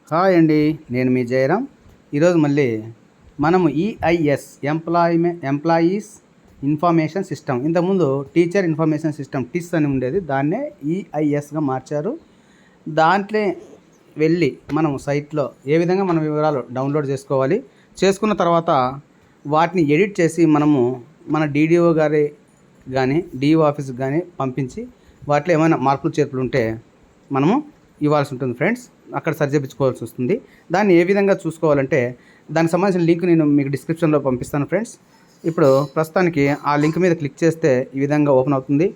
Hi అండి, నేను మీ జయరాం. ఈరోజు మళ్ళీ మనము ఈఐఎస్ ఎంప్లాయీస్ ఇన్ఫర్మేషన్ సిస్టమ్, ఇంతకుముందు టీచర్ ఇన్ఫర్మేషన్ సిస్టమ్ టిస్ అని ఉండేది, దాన్నే ఈఐఎస్గా మార్చారు. దాంట్లో వెళ్ళి మనం సైట్లో ఏ విధంగా మన వివరాలు డౌన్లోడ్ చేసుకోవాలి, చేసుకున్న తర్వాత వాటిని ఎడిట్ చేసి మనము మన డీడీఓ గారి కానీ డిఓ ఆఫీస్కి కానీ పంపించి వాటిలో ఏమైనా మార్పులు చేర్పులు ఉంటే మనము ఇవ్వాల్సి ఉంటుంది ఫ్రెండ్స్. అక్కడ సరి చేయించుకోవాల్సి వస్తుంది. దాన్ని ఏ విధంగా చూసుకోవాలంటే దానికి సంబంధించిన లింక్ నేను మీకు డిస్క్రిప్షన్లో పంపిస్తాను ఫ్రెండ్స్. ఇప్పుడు ప్రస్తుతానికి ఆ లింక్ మీద క్లిక్ చేస్తే ఈ విధంగా ఓపెన్ అవుతుంది.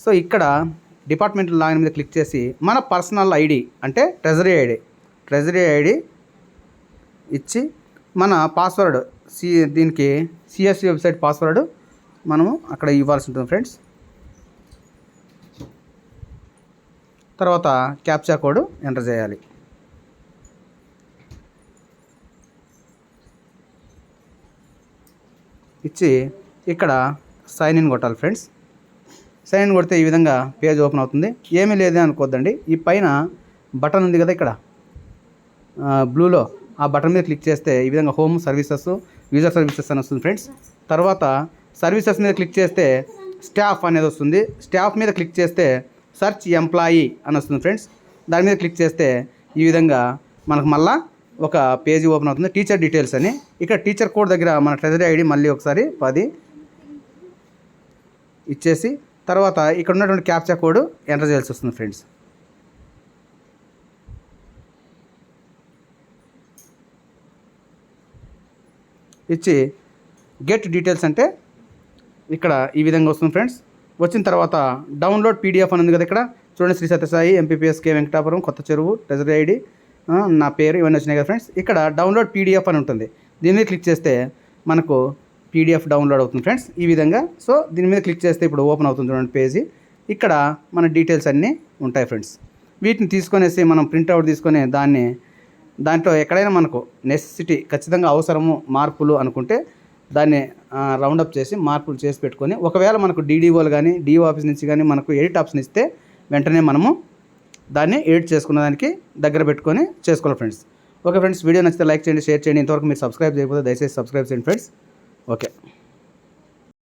సో ఇక్కడ డిపార్ట్మెంటల్ లాగిన్ మీద క్లిక్ చేసి మన పర్సనల్ ఐడి అంటే ట్రెజరీ ఐడి ఇచ్చి మన పాస్వర్డ్ దీనికి సిఎస్సి వెబ్సైట్ పాస్వర్డ్ మనము అక్కడ ఇవ్వాల్సి ఉంటుంది ఫ్రెండ్స్. తర్వాత క్యాప్చా కోడ్ ఎంటర్ చేయాలి. ఇచ్చి ఇక్కడ సైన్ ఇన్ కొట్టాలి ఫ్రెండ్స్. సైన్ ఇన్ కొడితే ఈ విధంగా పేజ్ ఓపెన్ అవుతుంది. ఏమీ లేదే అనుకోద్దండి, ఈ పైన బటన్ ఉంది కదా ఇక్కడ బ్లూలో, ఆ బటన్ మీద క్లిక్ చేస్తే ఈ విధంగా హోమ్ సర్వీసెస్, యూజర్ సర్వీసెస్ అని వస్తుంది ఫ్రెండ్స్. తర్వాత సర్వీసెస్ మీద క్లిక్ చేస్తే స్టాఫ్ అనేది వస్తుంది. స్టాఫ్ మీద క్లిక్ చేస్తే సర్చ్ ఎంప్లాయీ అని వస్తుంది ఫ్రెండ్స్. దాని మీద క్లిక్ చేస్తే ఈ విధంగా మనకు మళ్ళీ ఒక పేజీ ఓపెన్ అవుతుంది, టీచర్ డీటెయిల్స్ అని. ఇక్కడ టీచర్ కోడ్ దగ్గర మన ట్రెజరీ ఐడి మళ్ళీ ఒకసారి 10 ఇచ్చేసి తర్వాత ఇక్కడ ఉన్నటువంటి క్యాప్చా కోడ్ ఎంటర్ చేయాల్సి వస్తుంది ఫ్రెండ్స్. ఇచ్చి గెట్ డీటెయిల్స్ అంటే ఇక్కడ ఈ విధంగా వస్తుంది ఫ్రెండ్స్. వచ్చిన తర్వాత డౌన్లోడ్ పీడిఎఫ్ అని ఉంది కదా ఇక్కడ చూడండి, శ్రీ సత్యసాయి ఎంపీపీఎస్ కే వెంకటాపురం కొత్త చెరువు ట్రెజరీ ఐడి నా పేరు ఇవన్నీ వచ్చినాయి కదా ఫ్రెండ్స్. ఇక్కడ డౌన్లోడ్ పీడిఎఫ్ అని ఉంటుంది, దీని మీద క్లిక్ చేస్తే మనకు పీడిఎఫ్ డౌన్లోడ్ అవుతుంది ఫ్రెండ్స్ ఈ విధంగా. సో దీని మీద క్లిక్ చేస్తే ఇప్పుడు ఓపెన్ అవుతుంది చూడండి పేజీ. ఇక్కడ మన డీటెయిల్స్ అన్నీ ఉంటాయి ఫ్రెండ్స్. వీటిని తీసుకొనేసి మనం ప్రింట్అవుట్ తీసుకొని దాంట్లో ఎక్కడైనా మనకు నెసెసిటీ ఖచ్చితంగా అవసరము మార్పులు అనుకుంటే దాన్ని రౌండప్ చేసి మార్పులు చేసి పెట్టుకొని, ఒకవేళ మనకు డీడీఓలు కానీ డిఓ ఆఫీస్ నుంచి కానీ మనకు ఎడిట్ ఆప్షన్ ఇస్తే వెంటనే మనము దాన్ని ఎడిట్ చేసుకున్న దానికి దగ్గర పెట్టుకొని చేసుకోవాలి ఫ్రెండ్స్. ఓకే ఫ్రెండ్స్, వీడియో నచ్చితే లైక్ చేయండి, షేర్ చేయండి. ఇంతవరకు మీరు సబ్స్క్రైబ్ చేయకపోతే దయచేసి సబ్స్క్రైబ్ చేయండి ఫ్రెండ్స్. ఓకే.